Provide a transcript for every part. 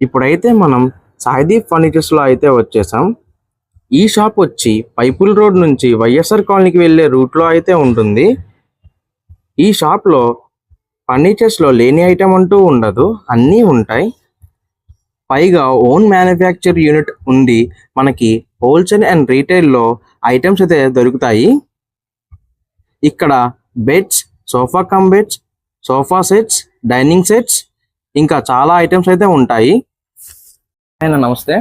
ఇప్పుడైతే మనం సాయిదీప్ ఫర్నిచర్స్ లో అయితే వచ్చేసాం. ఈ షాప్ వచ్చి పైపుల్ రోడ్ నుంచి వైఎస్ఆర్ కాలనీకి వెళ్ళే రూట్ లో అయితే ఉంటుంది. ఈ షాప్ లో ఫర్నిచర్స్ లో లేని ఐటమ్ అంటూ ఉండదు, అన్నీ ఉంటాయి. పైగా ఓన్ మ్యానుఫ్యాక్చర్ యూనిట్ ఉంది. మనకి హోల్సేల్ అండ్ రీటైల్ లో ఐటమ్స్ అయితే దొరుకుతాయి. ఇక్కడ beds, sofa cum beds, sofa sets, dining sets, ఇంకా చాలా ఐటమ్స్ అయితే ఉంటాయి. నమస్తే,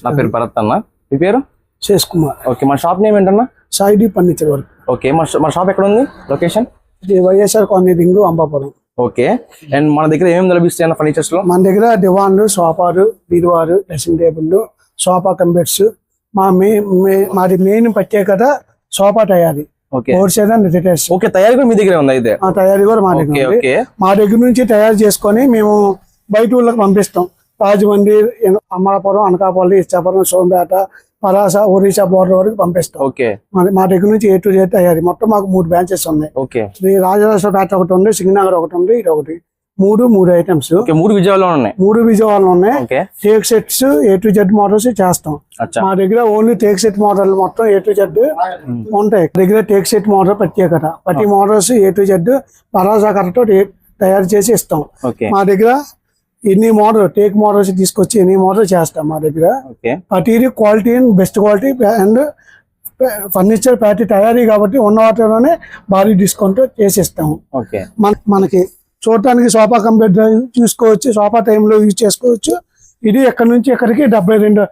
నా పేరు భరత్ అన్న. మీ పేరు? శేష్ కుమార్. ఓకే, మా షాప్ నేమ్ ఏంటన్నా? Saideep furniture work. ఓకే, మా షాప్ ఎక్కడ ఉంది? Location YSR colony ring, Ambapuram. Okay, and మన దగ్గర ఏమేమి లభిస్తాయి అన్న ఫర్నిచర్స్ లో? మన దగ్గర దివాన్లు, సోఫాలు, బీరువాలు, డ్రెస్సింగ్ టేబుల్, సోఫా కంబెడ్స్. మాది మెయిన్ ప్రత్యేకత సోఫా తయారీ. Wholesale and retails. ఓకే, తయారీ కూడా మీ దగ్గర ఉంది అయితే? తయారీ కూడా మా దగ్గర ఉంది. మా దగ్గర నుంచి తయారు చేసుకొని మేము బయట ఊళ్ళకి పంపిస్తాం. రాజమండ్రి, అమలాపురం, అనకాపల్లి, ఇచ్చాపురం, సోంపేట, పలాస, ఒరిస్సా బోర్డర్ వరకు పంపిస్తాం. మా దగ్గర నుంచి ఏ టు జెడ్ తయారీ. మొత్తం మాకు 3 బ్రాంచెస్ ఉన్నాయి. రాజరాజపేట ఒకటి ఉంది, సింగనగర్ ఒకటి ఉంది, ఇది ఒకటి. మూడు ఐటమ్స్. 3 విజయవాడలో ఉన్నాయి. 3 విజయవాడలో ఉన్నాయి. Take sets, A to Z models చేస్తాం. మా దగ్గర ఓన్లీ టేక్ సెట్ మోడల్ మొత్తం ఏ టు జెడ్ ఉంటాయి. దగ్గర టేక్ సెట్ మోడల్ ప్రత్యేకత. ప్రతి models A to Z Palasa correct తయారు చేసి ఇస్తాం. మా దగ్గర ఎన్ని మోడల్ టేక్ మోడల్స్ తీసుకొచ్చి ఎన్ని మోడల్ చేస్తాం. మా దగ్గర ప్రతిదీ quality and best quality and furniture patty తయారీ కాబట్టి ఉన్న వాటిలోనే భారీ డిస్కౌంట్ చేసి ఇస్తాము. మనకి చూడటానికి సోఫా కంబెడ్ చూసుకోవచ్చు, సోఫా టైంలో యూజ్ చేసుకోవచ్చు. ఇది ఎక్కడి నుంచి ఎక్కడికి 72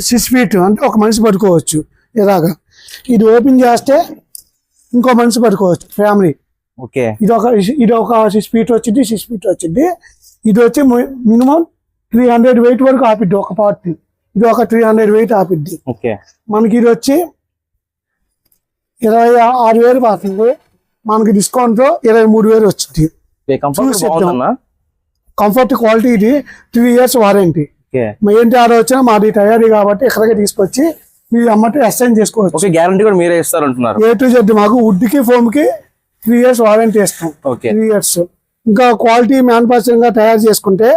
6 ఫీట్, అంటే ఒక మనిషి పడుకోవచ్చు. ఇలాగా ఇది ఓపెన్ చేస్తే ఇంకో మనిషి పడుకోవచ్చు, ఫ్యామిలీ. ఇది ఒక 6 ఫీట్ వచ్చింది, 6 ఫీట్ వచ్చింది. ఇది వచ్చి మినిమం 300 వెయిట్ వరకు ఆపిద్ది ఒక పార్ట్. ఇది ఒక 300 వెయిట్ ఆపిద్ది. మనకి ఇది వచ్చి 26,000 పడుతుంది. మనకి డిస్కౌంట్ తో 23,000 వచ్చింది. Comfort quality. ఇది 3 years వారంటీ. ఏంటి ఆర్డర్ వచ్చినా మాది తయారీ కాబట్టి ఇక్కడికి తీసుకొచ్చి మీరు అమ్మటే ఎక్స్చేంజ్ చేసుకోవచ్చు. గ్యారంటీ కూడా మీరే ఇస్తారంటున్నారు? ఏ టు జెడ్ మాకు వుడ్ కి, ఫోమ్ కి 3 years వారంటీ ఇస్తాం. 3 years. ఇంకా క్వాలిటీ మ్యానుఫాక్చరింగ్ గా తయారు చేసుకుంటే,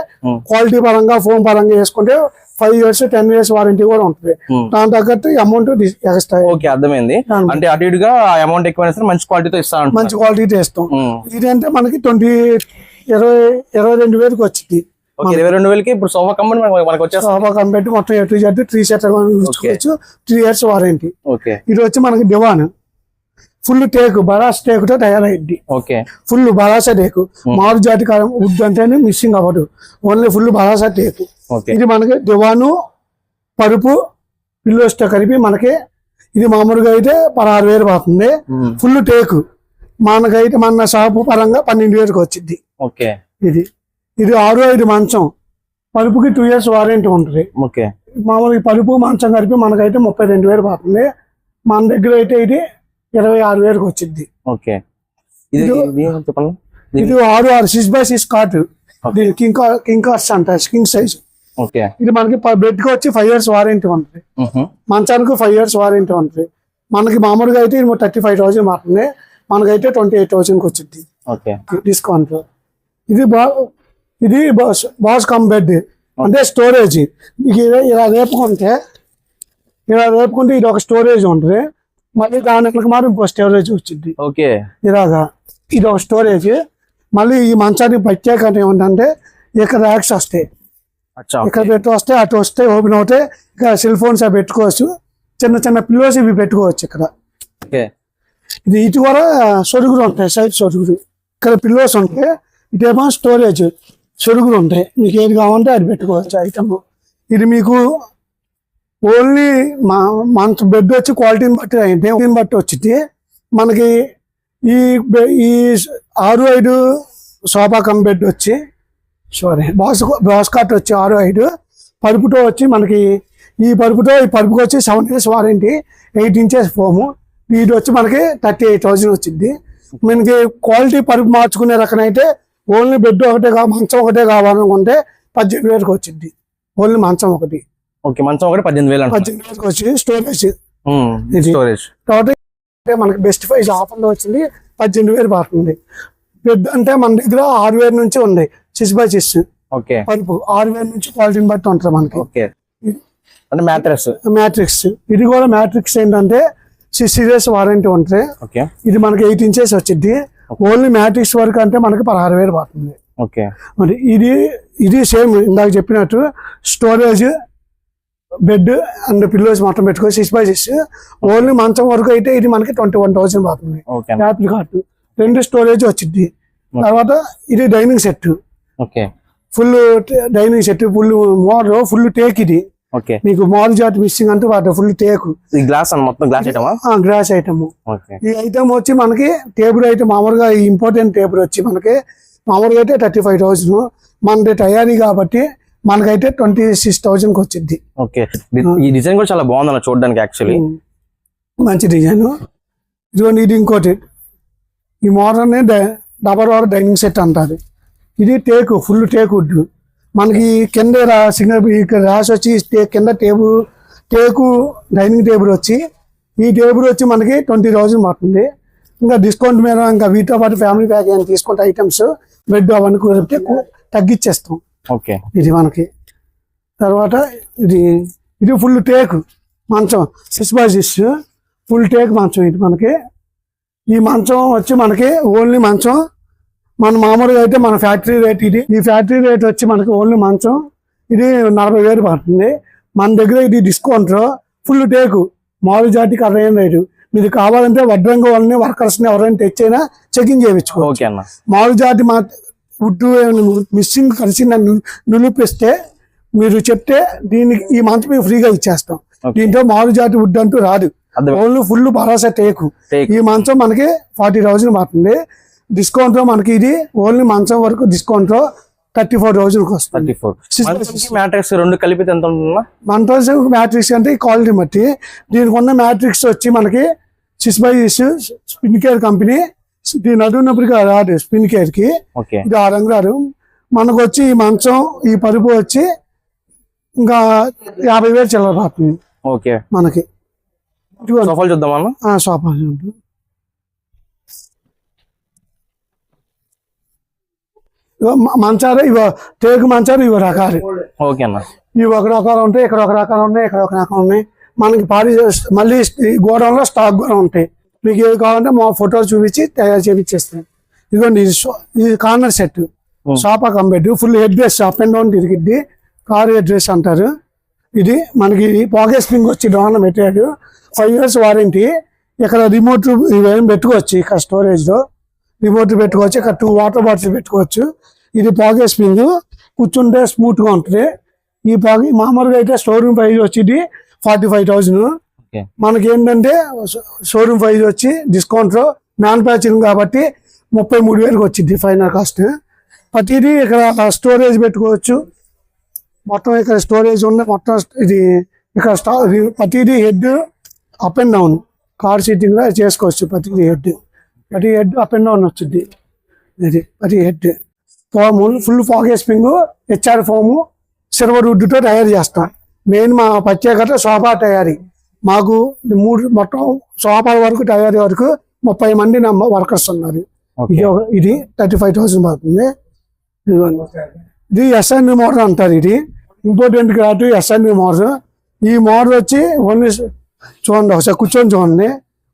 క్వాలిటీ పరంగా, ఫోమ్ పరంగా చేసుకుంటే 5 years 10 years వారంటీ కూడా ఉంటుంది. దాని తగ్గట్టు అమౌంట్ ఎక్స్ట్రా. అర్థమైంది. అంటే అటు ఇటుగా అమౌంట్ ఎక్కువ మంచి క్వాలిటీతో ఇస్తాం. మంచి క్వాలిటీతో ఇస్తాం. ఇదంటే మనకి 22,000 వచ్చింది. 22,000కి ఇప్పుడు సోఫా కంపెనీ మనకి వచ్చేసి సోఫా కంపెనీ మొత్తం A to Z 3 set 3 years warranty. ఇది వచ్చి మనకి దివాన్ ఫుల్ టేకు, బరాస్ టేకు తో తయారైంది. ఫుల్ బరాసా టేకు. మారు జాతి కాలం వుడ్ అంటేనే మిస్సింగ్ అవ్వదు, ఓన్లీ ఫుల్ బరాసా టేకు. ఇది మనకి దివాను, పరుపు, పిల్లోస్ తో కలిపి మనకి ఇది మామూలుగా అయితే 16,000 పడుతుంది. ఫుల్ టేకు మనకైతే మన షాపు పరంగా 12,000 వచ్చింది. ఇది 6-5 మంచం. పరుపుకి 2 years వారంటీ ఉంటుంది. మామూలుగా పరుపు మంచం కలిపి మనకైతే 32,000 పడుతుంది. మన దగ్గర అయితే ఇది 26,000 వచ్చింది. ఇది 6 6x6 కాట్. కింగ్ కార్డ్స్ అంటారు, కింగ్ సైజ్. ఇది మనకి బెడ్ కి వచ్చి 5 years వారంటీ ఉంటుంది. మంచానికి 5 years వారంటీ ఉంటుంది. మనకి మామూలుగా అయితే 35,000 మాత్రమే, మనకైతే 28,000 వచ్చింది డిస్కౌంట్. ఇది బాస్ కమ్ బెడ్ అంటే స్టోరేజ్. ఇలా రేపుకుంటే ఇది ఒక స్టోరేజ్ ఉంటుంది. మళ్ళీ దానికి మాత్రం ఇంకో స్టోరేజ్ వచ్చింది. ఇలాగా ఇది ఒక స్టోరేజ్. మళ్ళీ ఈ మంచానికి ప్రత్యేకత ఏమిటంటే ఇక్కడ ర్యాక్స్ వస్తాయి. ఇక్కడ పెట్టి వస్తే అటు వస్తే ఓపెన్ అవుతాయి. ఇక్కడ సెల్ ఫోన్స్ అవి పెట్టుకోవచ్చు. చిన్న చిన్న పిల్లోస్ ఇవి పెట్టుకోవచ్చు. ఇక్కడ ఇది ఇటు కూడా సొరుగులు ఉంటాయి, సైడ్ సొరుగులు. ఇక్కడ పిల్లోస్ ఉంటాయి, ఇటేమో స్టోరేజ్ సొరుగులు ఉంటాయి. మీకు ఏది కావాలంటే అది పెట్టుకోవచ్చు ఐటమ్. ఇది మీకు ఓన్లీ మంచ బెడ్ వచ్చి క్వాలిటీని బట్టి వచ్చింది. మనకి ఈ 6-5 సోఫా కమ్ బెడ్ వచ్చి బాస్ కాట్ వచ్చి 6-5. పరుపుతో వచ్చి మనకి ఈ పరుపుకి వచ్చి 7 years వారంటీ, 8 inches ఫోము. ఇది వచ్చి మనకి 38,000 వచ్చింది. మనకి క్వాలిటీ పరుపు మార్చుకునే రకం అయితే ఓన్లీ బెడ్ ఒకటే మంచం ఒకటే కావాలనుకుంటే 18,000 వచ్చింది. ఓన్లీ మంచం ఒకటి. మంచం ఒకటి 18,000 వచ్చి స్టోరేజ్ టోటల్ మనకి బెస్ట్ ప్రైస్ ఆఫర్ లో వచ్చింది. 18,000 పడుతుంది. బెడ్ అంటే మన దగ్గర 6,000 నుంచి ఉన్నాయి. 6x6 ఓకే పరుపు 6,000 నుంచి క్వాలిటీని బట్టి ఉంటుంది మనకి. ఓకే అంటే మ్యాట్రిక్స్ ఇది కూడా మ్యాట్రిక్స్ ఏంటంటే 6 years వారంటీ ఉంటుంది. ఓకే ఇది మనకి 8 inches వచ్చింది. ఓన్లీ మ్యాట్రిక్స్ వరకు అంటే మనకి 16,000 పడుతుంది. ఓకే మరి ఇది సేమ్ ఇందాక చెప్పినట్టు స్టోరేజ్ బెడ్ అండ్ పిల్లోస్ మొత్తం పెట్టుకోవచ్చు 6x6. ఓన్లీ మంచం వరకు అయితే ఇది మనకి 21,000 పడుతుంది. యాపిల్ కార్ట్ 2 స్టోరేజ్ వచ్చింది. తర్వాత ఇది dining set, okay full dining set, full take. ఇది ఓకే మీకు మాల్ జాట్ మిస్సింగ్ అంటే వాటి ఫుల్ టేక్. గ్లాస్ మొత్తం గ్లాస్ ఐటమ్. ఈ ఐటమ్ వచ్చి మనకి టేబుల్ ఐటమ్ మామూలుగా ఇంపార్టెంట్ టేబుల్ వచ్చి మనకి మామూలుగా అయితే 35,000. మనది తయారీ కాబట్టి మనకైతే 26,000కి వచ్చింది. ఓకే ఈ డిజైన్ కూడా చాలా బాగుంది చూడడానికి. యాక్చువల్లీ మంచి డిజైన్. ఇదిగోండి ఇది ఇంకోటి, ఈ modern double door dining set అంటారు. ఇది టేక్, ఫుల్ టేక్ వుడ్. మనకి కింద రాసి వచ్చి కింద టేకు డైనింగ్ టేబుల్ వచ్చి, ఈ టేబుల్ వచ్చి మనకి 20,000 పడుతుంది. ఇంకా డిస్కౌంట్ మీద ఇంకా వీటితో పాటు ఫ్యామిలీ ప్యాక్ అని తీసుకుంటే ఐటమ్స్ బెడ్ అవన్నీ తగ్గించేస్తాం. ఓకే ఇది మనకి. తర్వాత ఇది ఫుల్ టేక్ మంచం 6x6 ఫుల్ టేక్ మంచం. ఇది మనకి ఈ మంచం వచ్చి మనకి ఓన్లీ మంచం మన మామూలుగా అయితే మన ఫ్యాక్టరీ రేట్ ఇది. ఈ ఫ్యాక్టరీ రేట్ వచ్చి మనకి ఓన్లీ మంచం ఇది 40,000 పడుతుంది. మన దగ్గర ఇది డిస్కౌంట్ ఫుల్ టేకు మామూలు జాతికి 60,000 రేటు. మీరు కావాలంటే వడ్రంగా వాళ్ళని వర్కర్స్ని ఎవరైనా తెచ్చైనా చెకింగ్ చేయించుకోవచ్చు. మామూలు జాతి మా వుడ్ మిస్సింగ్ కలిసి నిలిపిస్తే మీరు చెప్తే దీనికి ఈ మంత్ మేము ఫ్రీగా ఇచ్చేస్తాం. దీంట్లో మామూలు జాతి వుడ్ అంటూ రాదు, ఓన్లీ ఫుల్ భరోసా టేకు. ఈ మంచం మనకి 40,000 పడుతుంది. డిస్కౌంట్ లో మనకి ఇది ఓన్లీ మంచం వరకు డిస్కౌంట్ లో 34,000కి వస్తుంది. మ్యాట్రిక్స్ రెండు కలిపితే ఎంత ఉంటుందా? మ్యాట్రిక్స్ అంటే క్వాలిటీ బట్టి. దీనికి ఉన్న మ్యాట్రిక్స్ వచ్చి మనకి 6x6 స్పిన్ కేర్ కంపెనీ. దీని అడుగున్నప్పటికీ రాదు స్పిన్ కేర్ కి. ఇది 6 అంగుళాలు. మనకు వచ్చి ఈ మంచం ఈ పరుపు వచ్చి ఇంకా 50,000 చిల్లర పడుతుంది. ఓకే మనకి సోఫాలు చూద్దామన్నా. సోఫాలు మంచాలు ఇవ టేకు మంచాలు ఇవి రకాలు. ఓకే అన్న. ఇవి ఒక రకాలు ఉంటాయి, ఇక్కడ ఒక రకాలు ఉన్నాయి, ఇక్కడ ఒక రకం ఉన్నాయి. మనకి మళ్ళీ గోడౌన్లో స్టాక్ కూడా ఉంటాయి. మీకు ఏవి కావాలంటే మా ఫోటోలు చూపించి తయారు చేయించేస్తాం. ఇదిగోండి ఇది corner set, sofa cum bed, full head డ్రెస్ అప్ అండ్ డౌన్ తిరిగిద్ది, కార్ హెడ్ డ్రెస్ అంటారు. ఇది మనకి పాకెట్ స్ప్రింగ్ వచ్చి డౌన్ పెట్టాడు, 5 years వారంటీ. ఇక్కడ రిమోట్ ఇవేం పెట్టుకోవచ్చు, ఇక్కడ స్టోరేజ్లో రిమోట్ పెట్టుకోవచ్చు, ఇక్కడ 2 వాటర్ బాటిల్స్ పెట్టుకోవచ్చు. ఇది పాకెట్ స్ప్రింగ్, కూర్చుంటే స్మూత్గా ఉంటుంది. ఈ మామూలుగా అయితే షోరూమ్ ప్రైస్ వచ్చి 45,000. మనకి ఏంటంటే షోరూమ్ ప్రైస్ వచ్చి డిస్కౌంట్లో మ్యానుఫ్యాక్చరింగ్ కాబట్టి 33,000కి వచ్చింది ఫైనల్ కాస్ట్. ప్రతిదీ ఇక్కడ స్టోరేజ్ పెట్టుకోవచ్చు. మొత్తం ఇక్కడ స్టోరేజ్ ఉన్న మొత్తం ఇది ఇక్కడ ప్రతిదీ head up and down car seating చేసుకోవచ్చు. ప్రతి హెడ్ అప్ అండ్ డౌన్ వచ్చింది. ఇది ప్రతి head foam full pocket spring, HR foam, silver వుడ్తో తయారు చేస్తాం. మెయిన్ మా ప్రత్యేకత సోఫా తయారీ. మాకు మొత్తం సోఫా వరకు తయారీ వరకు 30 మంది వర్కర్స్ ఉన్నారు. ఇది 35,000 పడుతుంది. ఇది ఎస్ఎన్వి మోడల్ అంటారు. ఇది ఇంపార్టెంట్ కాబట్టి ఎస్ఎన్వి మోడల్. ఈ మోడల్ వచ్చి ఓన్లీ చూడండి, ఒకసారి కూర్చొని చూడండి.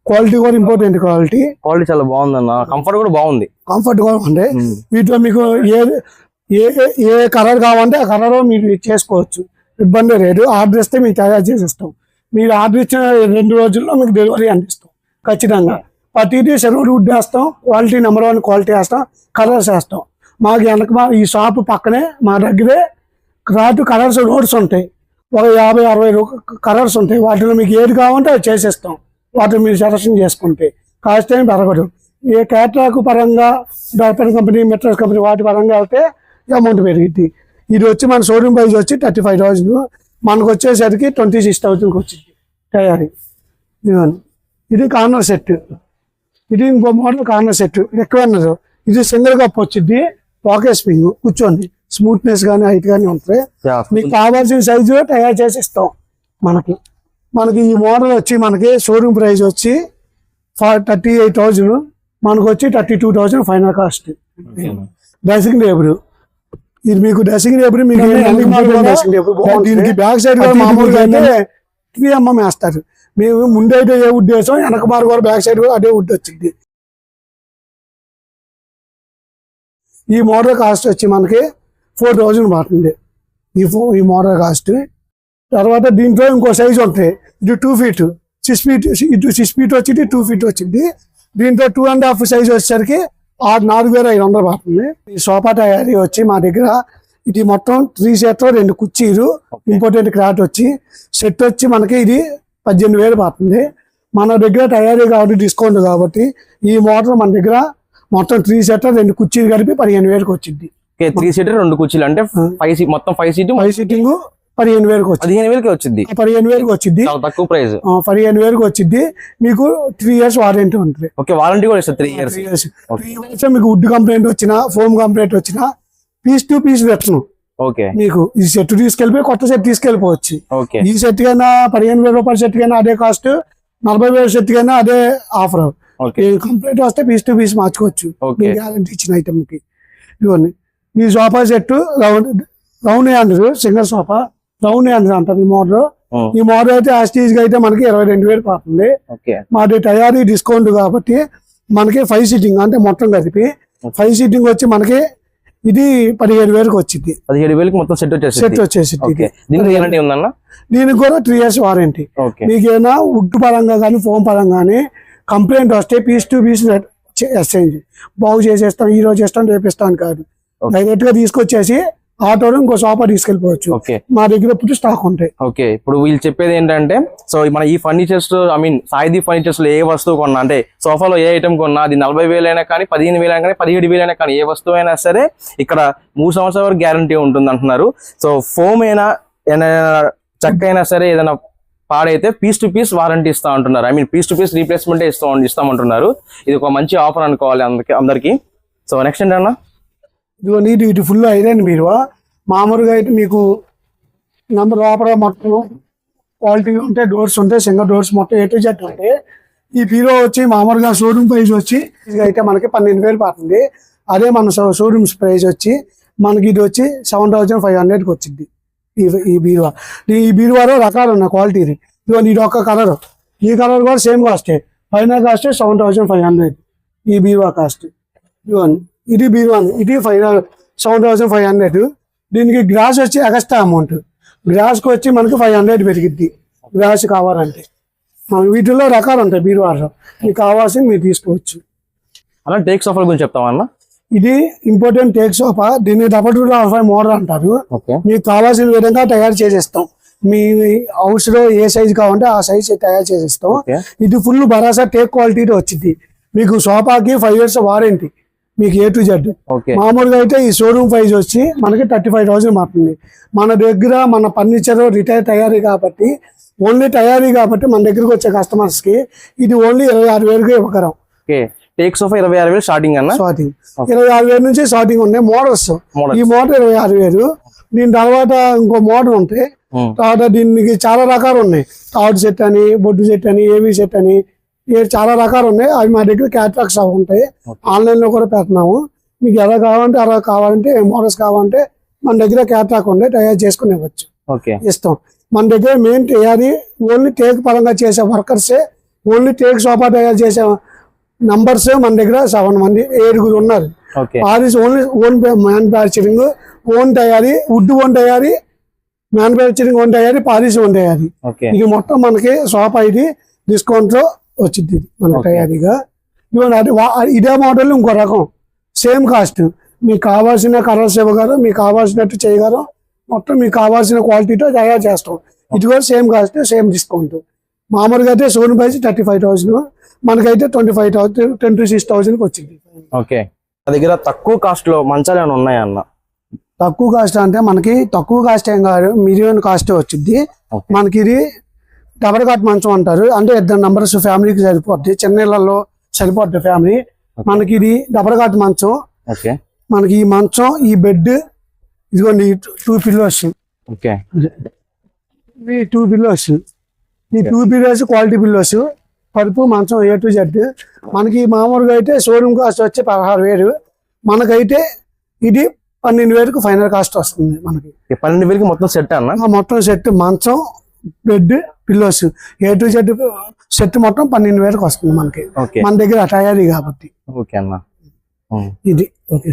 క్వాలిటీ కూడా ఇంపార్టెంట్ క్వాలిటీ చాలా బాగుంది అన్న. కంఫర్ట్ కూడా బాగుంది. కంఫర్ట్ కూడా ఉంది. వీటిలో మీకు ఏ కలర్ కావాలంటే ఆ కలర్ మీరు చేసుకోవచ్చు, ఇబ్బంది లేదు. ఆర్డర్ ఇస్తే మీకు తయారు చేసేస్తాం. మీరు ఆర్డర్ ఇచ్చిన 2 రోజుల్లో మీకు డెలివరీ అందిస్తాం ఖచ్చితంగా. ప్రతిదీ సిల్వర్ వుడ్ వేస్తాం, క్వాలిటీ నెంబర్ 1 క్వాలిటీ వేస్తాం, కలర్స్ వేస్తాం. మాకు వెనక ఈ షాప్ పక్కనే మా దగ్గరే కలర్స్ రోడ్స్ ఉంటాయి. ఒక 50-60 కలర్స్ ఉంటాయి. వాటిలో మీకు ఏది కావాలంటే అది చేసేస్తాం. వాటిని మీరు సెలక్షన్ చేసుకుంటే కాస్ట్ ఏం పెరగదు. ఏ క్యాటలాగ్ పరంగా డాక్టర్ కంపెనీ, మెట్రస్ కంపెనీ వాటి పరంగా వెళ్తే అమౌంట్ పెరిగింది. ఇది వచ్చి మన షోరూమ్ ప్రైస్ వచ్చి 35,000, మనకు వచ్చేసరికి 26,000కి వచ్చింది తయారీ. ఇది కార్నర్ సెట్. ఇది ఇంకో మోడల్ కార్నర్ సెట్ ఎక్కువ. ఇది సింగిల్ కప్ వచ్చింది, పాకెట్ స్ప్రింగ్, కూర్చోండి స్మూత్నెస్ కానీ హైట్ కానీ ఉంటాయి. మీకు కావాల్సిన సైజు తయారు చేసి ఇస్తాం. మనకి ఈ మోడల్ వచ్చి మనకి షోరూమ్ ప్రైస్ వచ్చి 38,000, మనకు వచ్చి 32,000 ఫైనల్ కాస్ట్. డ్రెస్సింగ్ టేబుల్ ఇది మీకు డ్రెస్సింగ్ టేబుల్ మీకు డ్రెస్సింగ్ టేబుల్ దీనికి బ్యాక్ సైడ్ కూడా మామూలుగా అయితే 3mm వేస్తారు. మేము ముందైతే ఏ వుడ్ వేసాం, వెనక మారు కూడా బ్యాక్ సైడ్ కూడా అదే వుడ్ వచ్చింది. ఈ మోడల్ కాస్ట్ వచ్చి మనకి 4000 పడుతుంది ఈ మోడల్ కాస్ట్. తర్వాత దీంట్లో ఇంకో సైజ్ ఉంటాయి. ఇది 2 feet 6 feet, ఇటు 6 feet వచ్చింది, 2 feet వచ్చింది. దీంట్లో 2.5 సైజ్ వచ్చేసరికి 4500 పడుతుంది. ఈ సోఫా తయారీ వచ్చి మా దగ్గర ఇది మొత్తం 3 సెట్ 2 కుర్చీలు ఇంపార్టెంట్ క్రాట్ వచ్చి సెట్ వచ్చి మనకి ఇది 18000 పడుతుంది. మన దగ్గర తయారీ కాబట్టి డిస్కౌంట్ కాబట్టి ఈ మోడల్ మన దగ్గర మొత్తం 3 సెట్ 2 కుర్చీలు కలిపి 15000కి వచ్చింది. 3 seater 2 కుర్చీలు అంటే 5 సీటింగ్ 15000కి వచ్చింది. 15000కి వచ్చింది. 15000కి వచ్చింది. చాలా తక్కువ ప్రైస్. 15000కి వచ్చింది. మీకు 3 years వారంటీ ఉంటుంది. ఓకే, వారంటీ కూడా ఇస్తారు 3 years. 3 years మీకు వుడ్ కంప్లైంట్ వచ్చినా, ఫోమ్ కంప్లైంట్ వచ్చినా పీస్ టు పీస్ పెట్టను. ఓకే, మీకు ఈ సెట్ తీసుకెళ్ళిపోయి కొత్త సెట్ తీసుకెళ్ళిపోవచ్చు. ఓకే, ఈ సెట్ కైనా 15000 రూపాయల సెట్ కైనా అదే కాస్ట్, 40000 సెట్ కైనా అదే ఆఫర్. కంప్లైంట్ వస్తే పీస్ టు పీస్ మార్చుకోవచ్చు. గ్యారంటీ ఇచ్చిన ఐటమ్ కి. ఇవన్నీ ఈ sofa set round hand single sofa round hand అంటారు ఈ మోడల్. ఈ మోడల్ అయితే యాస్టీజ్ గా అయితే మనకి 22000 పడుతుంది. మాది తయారీ డిస్కౌంట్ కాబట్టి మనకి 5 సీటింగ్ అంటే మొత్తం కలిపి 5 సీటింగ్ వచ్చి మనకి ఇది 17000కి వచ్చింది. 17000కి మొత్తం సెట్ వచ్చేసి దీనికి కూడా 3 years వారంటీ. మీకు ఏమైనా వుడ్ పరంగా కానీ ఫోమ్ పరంగా కానీ కంప్లైంట్ వస్తే పీస్ టు పీస్ ఎక్స్చేంజ్ బాగు చేసేస్తాం, ఈ రోజు చేస్తాం, రేపు ఇస్తాం కాదు. డైరెక్ట్ గా తీసుకొచ్చేసి ఆటోలో ఇంకో సోఫా తీసుకెళ్ళిపోవచ్చు. మా దగ్గర ఇప్పుడు స్టాక్ ఉంటాయి. ఓకే, ఇప్పుడు వీళ్ళు చెప్పేది ఏంటంటే సో మన ఈ ఫర్నిచర్స్ సాయిదీప్ ఫర్నిచర్స్ లో ఏ వస్తువు కొన్నా అంటే సోఫాలో ఏ ఐటమ్ కొన్నా అది 40000 అయినా కానీ 15000 అయినా కానీ 17000 అయినా కానీ ఏ వస్తువు అయినా సరే ఇక్కడ 3 సంవత్సరాల వరకు గ్యారంటీ ఉంటుంది అంటున్నారు. సో ఫోమ్ అయినా చెక్క అయినా సరే ఏదైనా పాడైతే పీస్ టు పీస్ వారంటీ ఇస్తా అంటున్నారు. పీస్ టు పీస్ రీప్లేస్మెంట్ ఇస్తామంటున్నారు. ఇది ఒక మంచి ఆఫర్ అనుకోవాలి అందరికి. సో నెక్స్ట్ ఏంటన్నా, ఇదిగో ఇటు ఫుల్ ఐరన్ బీరువా. మామూలుగా అయితే మీకు నంబర్ లోపల మొత్తం క్వాలిటీ ఉంటాయి, డోర్స్ ఉంటాయి, సింగల్ డోర్స్ మొత్తం A to Z ఉంటాయి. ఈ బీరువా వచ్చి మామూలుగా షోరూమ్ ప్రైస్ వచ్చి ఇది అయితే మనకి 12000 పడుతుంది. అదే మన షోరూమ్స్ ప్రైస్ వచ్చి మనకి ఇది వచ్చి 7500కి వచ్చింది ఈ బీరువా. ఈ బీరువాలో రకాలు ఉన్నాయి క్వాలిటీ. ఇదిగో ఇది ఒక కలర్, ఈ కలర్ కూడా సేమ్ కాస్టే. ఫైనల్ కాస్ట్ 7500 ఈ బీరువా కాస్ట్. ఇదిగోండి ఇది బీరువాన్, ఇది 7500. దీనికి గ్రాస్ వచ్చి ఎక్స్ట్రా అమౌంట్. గ్రాస్కి వచ్చి మనకి 500 పెరిగిద్ది గ్రాస్ కావాలంటే. వీటిల్లో రకాలు ఉంటాయి బీరువాలో, మీకు కావాల్సింది మీరు తీసుకోవచ్చు. అలా టేక్ సోఫా గురించి చెప్తామన్నా. ఇది ఇంపార్టెంట్ టేక్ సోఫా. దీన్ని 225 మోడల్ అంటారు. మీకు కావాల్సిన విధంగా తయారు చేసేస్తాం. మీ హౌస్ లో ఏ సైజ్ కావాలంటే ఆ సైజ్ తయారు చేసేస్తాం. ఇది ఫుల్ భరాసా టేక్ క్వాలిటీతో వచ్చింది. మీకు సోఫాకి 5 years వారంటీ మీకు A to Z. మామూలుగా అయితే ఈ షోరూమ్ ప్రైస్ వచ్చి మనకి 35000 పడుతుంది. మన దగ్గర మన ఫర్నిచర్ రిటైర్ తయారీ కాబట్టి ఓన్లీ తయారీ కాబట్టి మన దగ్గరకు వచ్చే కస్టమర్స్ కి ఇది ఓన్లీ 26000కి ఇవ్వగలం. టేక్ సోఫా 26000 స్టార్టింగ్ అన్న. స్టార్టింగ్ 26000 నుంచి స్టార్టింగ్ ఉన్నాయి మోడల్స్. ఈ మోడల్ 26000. దీని తర్వాత ఇంకో మోడల్ ఉంటాయి. తర్వాత దీనికి చాలా రకాలు ఉన్నాయి. థర్డ్ సెట్ అని, బొడ్డు సెట్ అని, ఏవీ సెట్ అని చాలా రకాలు ఉన్నాయి. అవి మా దగ్గర క్యాటలాగ్స్ అవి ఉంటాయి. ఆన్లైన్ లో కూడా పెడుతున్నాము. మీకు ఎలా కావాలంటే అలా కావాలంటే మోడల్స్ కావాలంటే మన దగ్గర క్యాటలాగ్ ఉండే తయారు చేసుకుని ఇవ్వచ్చు, ఇస్తాం. మన దగ్గర మెయిన్ తయారీ ఓన్లీ టేక్ పరంగా చేసే వర్కర్సే, ఓన్లీ టేక్ సోఫా తయారు చేసే నంబర్స్ మన దగ్గర 7 మంది 7 ఉన్నారు. పారిస్ ఓన్ మ్యానుఫ్యాక్చరింగ్, ఓన్ తయారీ, వుడ్ ఓన్ తయారీ, మ్యానుఫ్యాక్చరింగ్ ఓన్ తయారీ, పారిస్ ఓన్ తయారీ. ఇది మొత్తం మనకి సోఫా ఇది డిస్కౌంట్ లో వచ్చింది మన తయారీగా. ఇదే మోడల్ ఇంకో రకం సేమ్ కాస్ట్. మీకు కావాల్సిన కలర్స్ ఇవ్వగలరు, మీకు కావాల్సినట్టు చేయగలరు. మొత్తం మీకు కావాల్సిన క్వాలిటీతో తయారు చేస్తాం. ఇది కూడా సేమ్ కాస్ట్, సేమ్ డిస్కౌంట్. మామూలుగా అయితే షోరూమ్ ప్రైస్ 35000, మనకైతే 26,000కి వచ్చింది. ఓకే, నా దగ్గర తక్కువ కాస్ట్ లో మంచాలు ఏమైనా ఉన్నాయా అన్న? తక్కువ కాస్ట్ అంటే మనకి తక్కువ కాస్ట్ ఏం కాదు, మీడియం కాస్ట్ వచ్చింది. మనకి ఇది డబల్ కాట్ మంచం అంటారు. అంటే 2 మెంబర్స్ ఫ్యామిలీకి సరిపోద్ది, చెన్నైలలో సరిపోద్ది ఫ్యామిలీ. మనకి ఇది డబల్ కాట్ మంచం. మనకి ఈ మంచం, ఈ బెడ్, ఇదిగోండి 2 పిల్లోస్. ఇవి 2 పిల్లోస్. ఈ 2 పిల్లోస్ క్వాలిటీ పిల్లోస్. పరుపు మంచం A to Z. మనకి మామూలుగా అయితే షోరూమ్ కాస్ట్ వచ్చి 16000. మనకైతే ఇది 12,000కు ఫైనల్ కాస్ట్ వస్తుంది మనకి. 12,000కి మొత్తం సెట్ అన్న? మొత్తం సెట్ మంచం, bed, pillows, A to Z set మొత్తం 12,000కు వస్తుంది మనకి. మన దగ్గర తయారీ కాబట్టి. ఓకే అన్న. ఇది ఓకే.